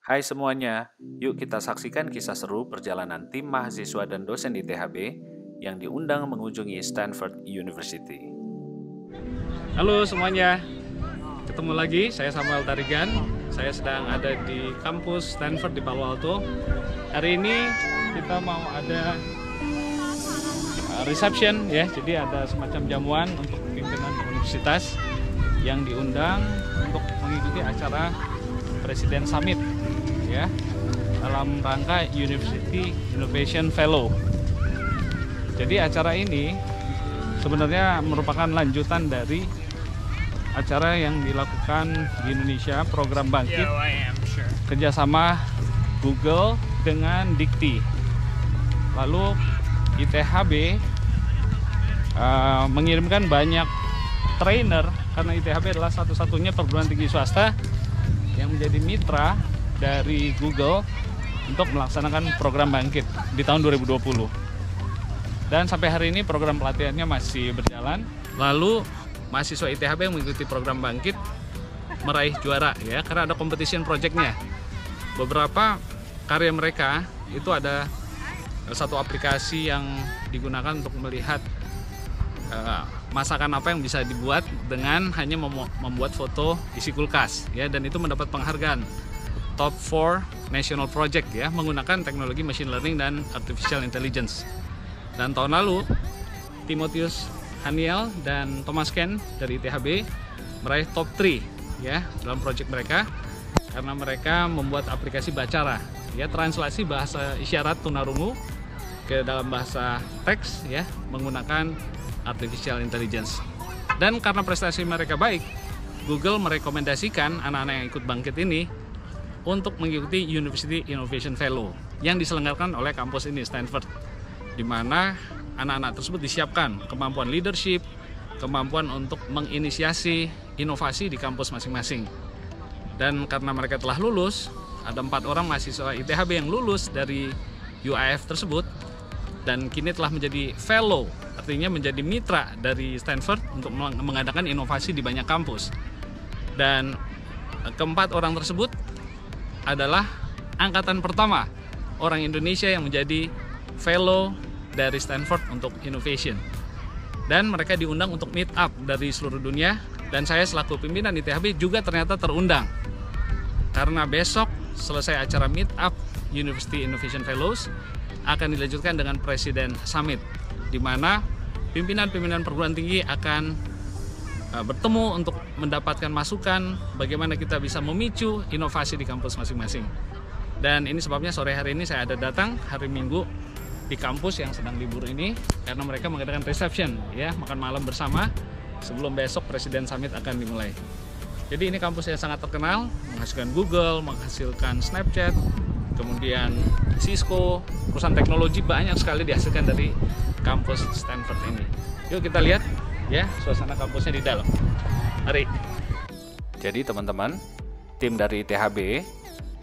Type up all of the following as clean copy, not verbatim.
Hai semuanya, yuk kita saksikan kisah seru perjalanan tim mahasiswa dan dosen di ITHB yang diundang mengunjungi Stanford University. Halo semuanya, ketemu lagi, saya Samuel Tarigan. Saya sedang ada di kampus Stanford di Palo Alto. Hari ini kita mau ada reception ya, jadi ada semacam jamuan untuk pimpinan universitas yang diundang untuk mengikuti acara Presiden Summit ya, dalam rangka University Innovation Fellow. Jadi acara ini sebenarnya merupakan lanjutan dari acara yang dilakukan di Indonesia, program Bangkit, kerjasama Google dengan Dikti. Lalu ITHB mengirimkan banyak trainer, karena ITHB adalah satu-satunya perguruan tinggi swasta yang menjadi mitra dari Google untuk melaksanakan program Bangkit di tahun 2020. Dan sampai hari ini program pelatihannya masih berjalan. Lalu mahasiswa ITHB yang mengikuti program Bangkit meraih juara ya, karena ada competition project-nya. Beberapa karya mereka itu ada satu aplikasi yang digunakan untuk melihat masakan apa yang bisa dibuat dengan hanya membuat foto isi kulkas ya, dan itu mendapat penghargaan Top 4 National Project ya, menggunakan teknologi machine learning dan artificial intelligence. Dan tahun lalu Timotheus Haniel dan Thomas Ken dari ITHB meraih top 3 ya dalam project mereka, karena mereka membuat aplikasi Bacara ya, translasi bahasa isyarat tunarungu ke dalam bahasa teks ya, menggunakan artificial intelligence. Dan karena prestasi mereka baik, Google merekomendasikan anak-anak yang ikut Bangkit ini untuk mengikuti University Innovation Fellow yang diselenggarakan oleh kampus ini, Stanford, di mana anak-anak tersebut disiapkan kemampuan leadership, kemampuan untuk menginisiasi inovasi di kampus masing-masing. Dan karena mereka telah lulus, ada 4 orang mahasiswa ITHB yang lulus dari UIF tersebut dan kini telah menjadi fellow, artinya menjadi mitra dari Stanford untuk mengadakan inovasi di banyak kampus. Dan keempat orang tersebut adalah angkatan pertama orang Indonesia yang menjadi fellow dari Stanford untuk innovation. Dan mereka diundang untuk meet up dari seluruh dunia, dan saya selaku pimpinan ITHB juga ternyata terundang. Karena besok selesai acara meet up University Innovation Fellows akan dilanjutkan dengan Presiden Summit, di mana pimpinan-pimpinan perguruan tinggi akan bertemu untuk mendapatkan masukan bagaimana kita bisa memicu inovasi di kampus masing-masing. Dan ini sebabnya sore hari ini saya ada datang hari Minggu di kampus yang sedang libur ini, karena mereka mengadakan reception ya, makan malam bersama sebelum besok Presiden Summit akan dimulai. Jadi ini kampus yang sangat terkenal, menghasilkan Google, menghasilkan Snapchat, kemudian Cisco, perusahaan teknologi banyak sekali dihasilkan dari kampus Stanford ini. Yuk kita lihat ya suasana kampusnya di dalam. Mari. Jadi teman-teman, tim dari ITHB,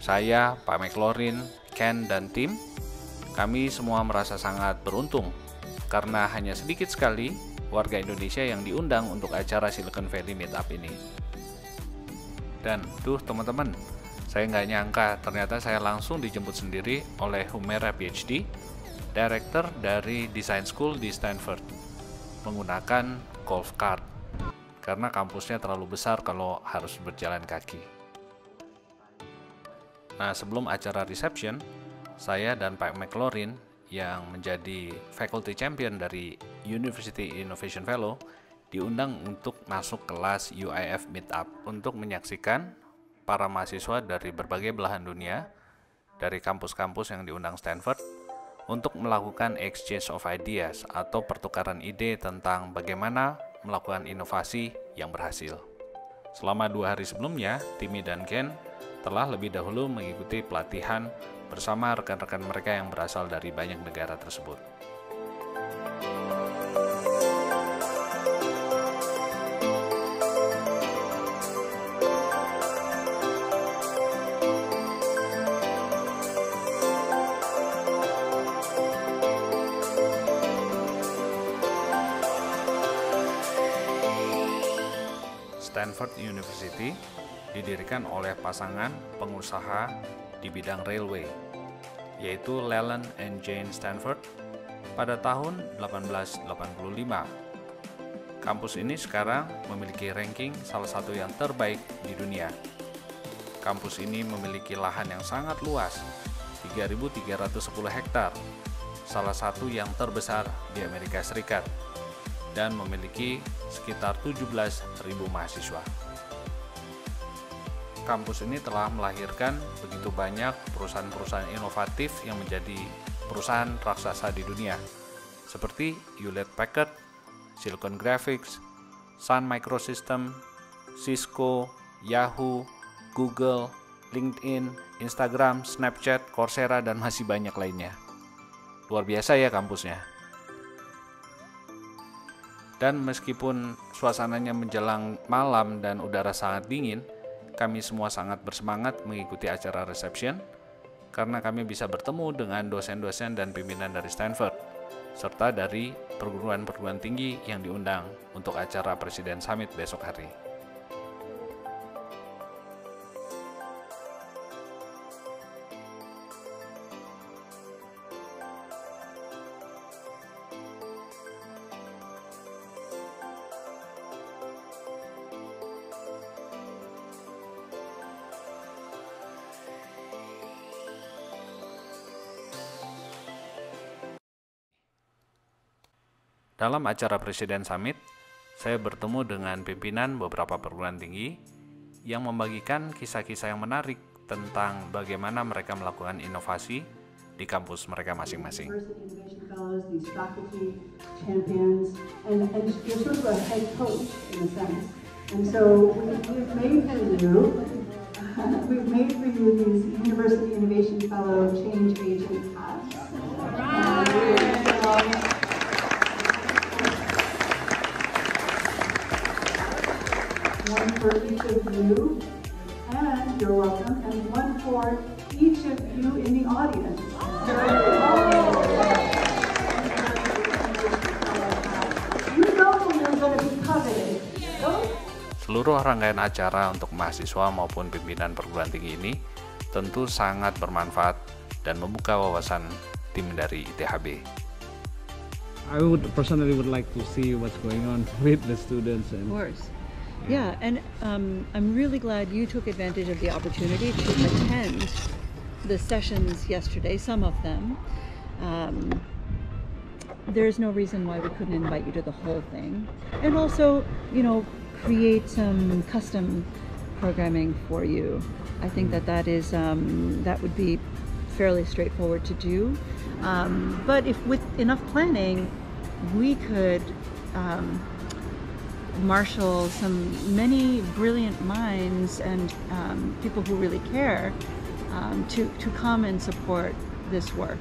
saya, Pak McLaurin, Ken, dan tim, kami semua merasa sangat beruntung karena hanya sedikit sekali warga Indonesia yang diundang untuk acara Silicon Valley Meetup ini. Dan tuh teman-teman, saya nggak nyangka ternyata saya langsung dijemput sendiri oleh Humera PhD, Director dari Design School di Stanford, menggunakan golf cart karena kampusnya terlalu besar kalau harus berjalan kaki. Nah, sebelum acara reception, saya dan Pak McLaurin yang menjadi faculty champion dari University Innovation Fellow diundang untuk masuk kelas UIF Meetup untuk menyaksikan para mahasiswa dari berbagai belahan dunia dari kampus-kampus yang diundang Stanford untuk melakukan exchange of ideas atau pertukaran ide tentang bagaimana melakukan inovasi yang berhasil. Selama 2 hari sebelumnya, Timmy dan Ken telah lebih dahulu mengikuti pelatihan bersama rekan-rekan mereka yang berasal dari banyak negara tersebut. Stanford University didirikan oleh pasangan pengusaha di bidang railway, yaitu Leland and Jane Stanford pada tahun 1885. Kampus ini sekarang memiliki ranking salah satu yang terbaik di dunia. Kampus ini memiliki lahan yang sangat luas, 3.310 hektar, salah satu yang terbesar di Amerika Serikat, dan memiliki sekitar 17.000 mahasiswa. Kampus ini telah melahirkan begitu banyak perusahaan-perusahaan inovatif yang menjadi perusahaan raksasa di dunia, seperti Hewlett-Packard, Silicon Graphics, Sun Microsystems, Cisco, Yahoo, Google, LinkedIn, Instagram, Snapchat, Coursera, dan masih banyak lainnya. Luar biasa ya kampusnya. Dan meskipun suasananya menjelang malam dan udara sangat dingin, kami semua sangat bersemangat mengikuti acara reception karena kami bisa bertemu dengan dosen-dosen dan pimpinan dari Stanford, serta dari perguruan-perguruan tinggi yang diundang untuk acara Presiden Summit besok hari. Dalam acara Presiden Summit, saya bertemu dengan pimpinan beberapa perguruan tinggi yang membagikan kisah-kisah yang menarik tentang bagaimana mereka melakukan inovasi di kampus mereka masing-masing. We've made for you these University Innovation Fellow Change Agent hats. One for each of you, and you're welcome, and one for each of you in the audience. You know you're going to be coveted. Seluruh rangkaian acara untuk mahasiswa maupun pimpinan perguruan tinggi ini tentu sangat bermanfaat dan membuka wawasan tim dari ITHB. I personally would like to see what's going on with the students. Of course. Yeah, and I'm really glad you took advantage of the opportunity to attend the sessions yesterday, some of them. There's no reason why we couldn't invite you to the whole thing. And also, create some custom programming for you. I think that would be fairly straightforward to do. But if with enough planning, we could marshal many brilliant minds and people who really care to come and support this work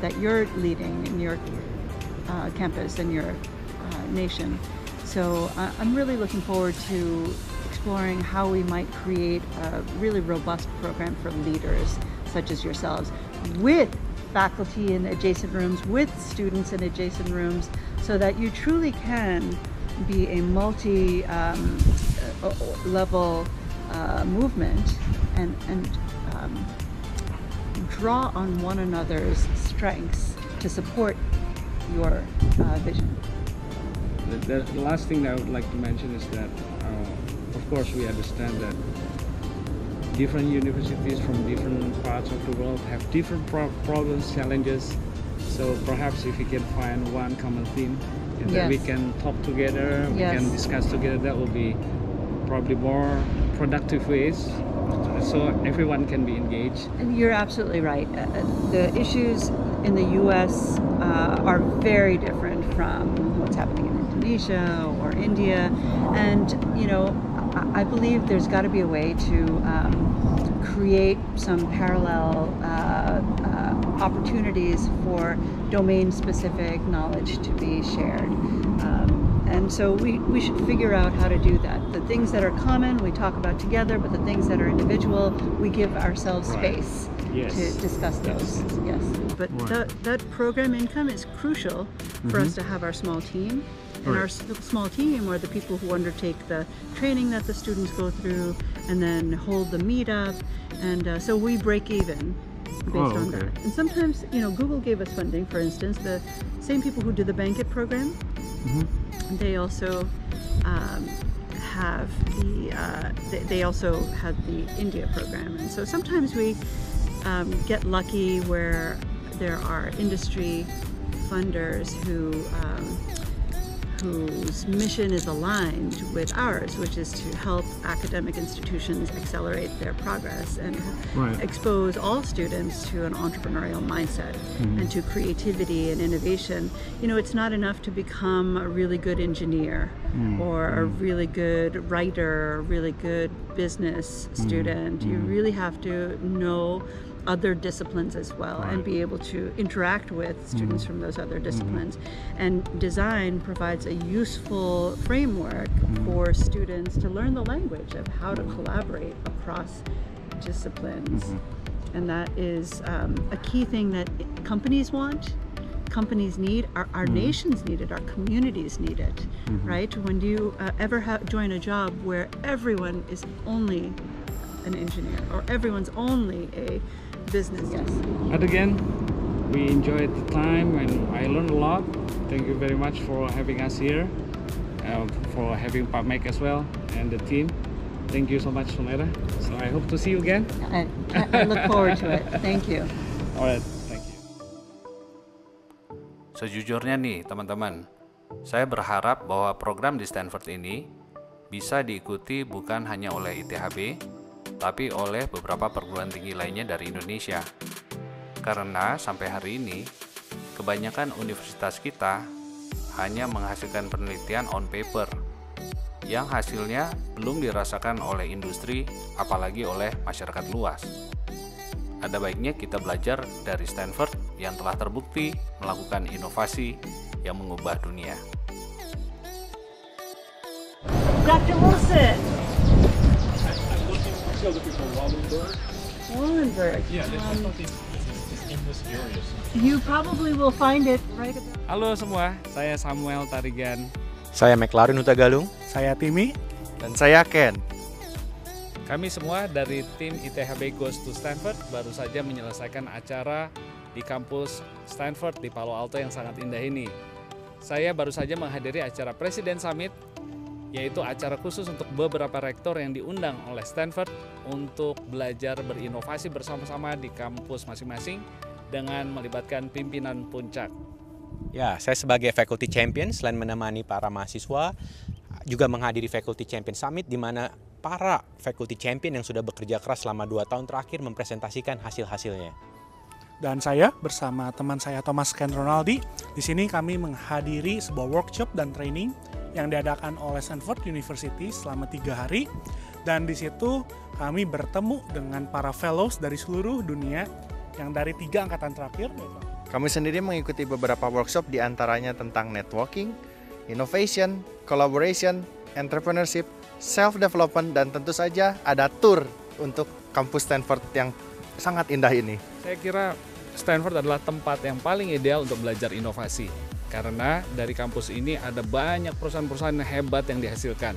that you're leading in your campus and your nation. So I'm really looking forward to exploring how we might create a really robust program for leaders such as yourselves, with faculty in adjacent rooms, with students in adjacent rooms, so that you truly can be a multi-level movement and draw on one another's strengths to support your vision. The last thing that I would like to mention is that, of course, we understand that different universities from different parts of the world have different problems, challenges. So perhaps if we can find one common theme and that we can talk together, we can discuss together, that will be probably more productive ways so everyone can be engaged. And you're absolutely right. The issues in the US are very different from what's happening in Indonesia or India, and I believe there's got to be a way to create some parallel opportunities for domain-specific knowledge to be shared. And so we should figure out how to do that. The things that are common, we talk about together, but the things that are individual, we give ourselves space to discuss those. Yes. But that program income is crucial for us to have our small team. And our small team are the people who undertake the training that the students go through, and then hold the meetup, and so we break even based on that. And sometimes, Google gave us funding, for instance, the same people who do the Bankit program, they also have they also had the India program, and so sometimes we get lucky where there are industry funders whose mission is aligned with ours, which is to help academic institutions accelerate their progress and expose all students to an entrepreneurial mindset and to creativity and innovation. It's not enough to become a really good engineer or a really good writer, or a really good business student. You really have to know other disciplines as well and be able to interact with students from those other disciplines. And design provides a useful framework for students to learn the language of how to collaborate across disciplines. And that is a key thing that companies want, companies need, our nations need it, our communities need it, right? When you ever join a job where everyone is only an engineer or everyone's only a business. And again, we enjoyed the time and I learned a lot. Thank you very much for having us here, for having Pak Mek as well and the team. Thank you so much, Sumera. So I hope to see you again. I look forward to it. Thank you. Alright, thank you. Sejujurnya nih teman-teman, saya berharap bahwa program di Stanford ini bisa diikuti bukan hanya oleh ITHB, tapi oleh beberapa perguruan tinggi lainnya dari Indonesia. Karena sampai hari ini, kebanyakan universitas kita hanya menghasilkan penelitian on paper, yang hasilnya belum dirasakan oleh industri, apalagi oleh masyarakat luas. Ada baiknya kita belajar dari Stanford yang telah terbukti melakukan inovasi yang mengubah dunia. Dr. Wilson! Wallenberg. Wallenberg. Yeah, there's something in this area. You probably will find it right about... Halo semua, saya Samuel Tarigan. Saya McLaren Hutagalung. Saya Timmy. Dan saya Ken. Kami semua dari tim ITHB Goes to Stanford baru saja menyelesaikan acara di kampus Stanford di Palo Alto yang sangat indah ini. Saya baru saja menghadiri acara Presiden Summit, yaitu acara khusus untuk beberapa rektor yang diundang oleh Stanford untuk belajar berinovasi bersama-sama di kampus masing-masing dengan melibatkan pimpinan puncak. Ya, saya sebagai Faculty Champion selain menemani para mahasiswa juga menghadiri Faculty Champion Summit di mana para Faculty Champion yang sudah bekerja keras selama 2 tahun terakhir mempresentasikan hasil-hasilnya. Dan saya bersama teman saya Thomas Ken Ronaldi, di sini kami menghadiri sebuah workshop dan training yang diadakan oleh Stanford University selama 3 hari, dan di situ kami bertemu dengan para fellows dari seluruh dunia yang dari 3 angkatan terakhir. Kami sendiri mengikuti beberapa workshop diantaranya tentang networking, innovation, collaboration, entrepreneurship, self-development, dan tentu saja ada tour untuk kampus Stanford yang sangat indah ini. Saya kira Stanford adalah tempat yang paling ideal untuk belajar inovasi. Karena dari kampus ini ada banyak perusahaan-perusahaan hebat yang dihasilkan.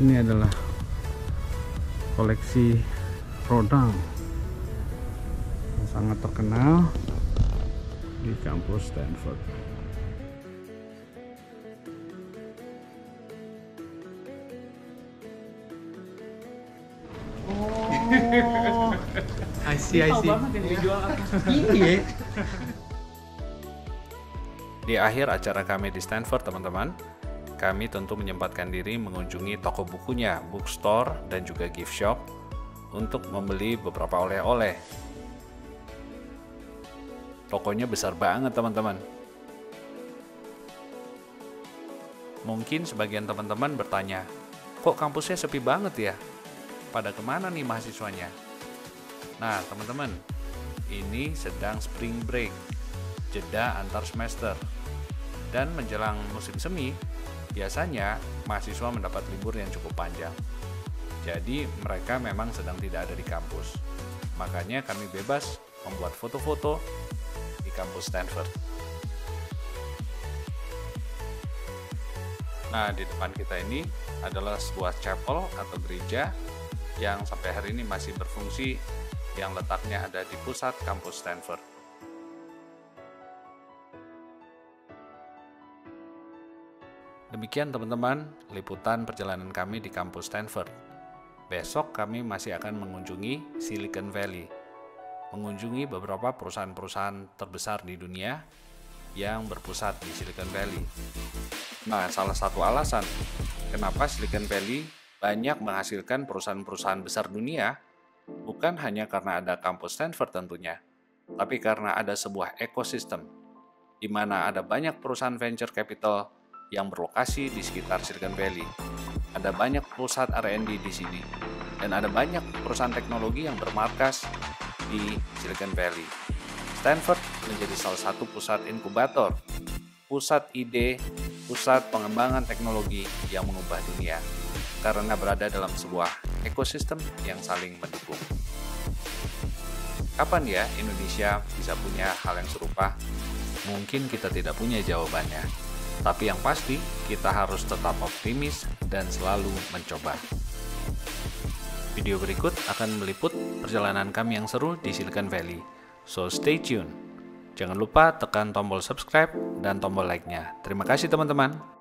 Ini adalah koleksi produk yang sangat terkenal di kampus Stanford. Oh, I see. Di akhir acara kami di Stanford, teman-teman, kami tentu menyempatkan diri mengunjungi toko bukunya, bookstore, dan juga gift shop untuk membeli beberapa oleh-oleh. Tokonya besar banget, teman-teman. Mungkin sebagian teman-teman bertanya, kok kampusnya sepi banget ya? Pada kemana nih mahasiswanya? Nah, teman-teman, ini sedang spring break, jeda antar semester. Dan menjelang musim semi, biasanya mahasiswa mendapat libur yang cukup panjang. Jadi mereka memang sedang tidak ada di kampus. Makanya kami bebas membuat foto-foto di kampus Stanford. Nah, di depan kita ini adalah sebuah chapel atau gereja yang sampai hari ini masih berfungsi, yang letaknya ada di pusat kampus Stanford. Demikian teman-teman, liputan perjalanan kami di kampus Stanford. Besok kami masih akan mengunjungi Silicon Valley, mengunjungi beberapa perusahaan-perusahaan terbesar di dunia yang berpusat di Silicon Valley. Nah, salah satu alasan kenapa Silicon Valley banyak menghasilkan perusahaan-perusahaan besar dunia, bukan hanya karena ada kampus Stanford tentunya, tapi karena ada sebuah ekosistem, di mana ada banyak perusahaan venture capital yang berlokasi di sekitar Silicon Valley. Ada banyak pusat R&D di sini, dan ada banyak perusahaan teknologi yang bermarkas di Silicon Valley. Stanford menjadi salah satu pusat inkubator, pusat ide, pusat pengembangan teknologi yang mengubah dunia, karena berada dalam sebuah ekosistem yang saling mendukung. Kapan ya Indonesia bisa punya hal yang serupa? Mungkin kita tidak punya jawabannya. Tapi yang pasti, kita harus tetap optimis dan selalu mencoba. Video berikut akan meliput perjalanan kami yang seru di Silicon Valley. So stay tune. Jangan lupa tekan tombol subscribe dan tombol like-nya. Terima kasih teman-teman.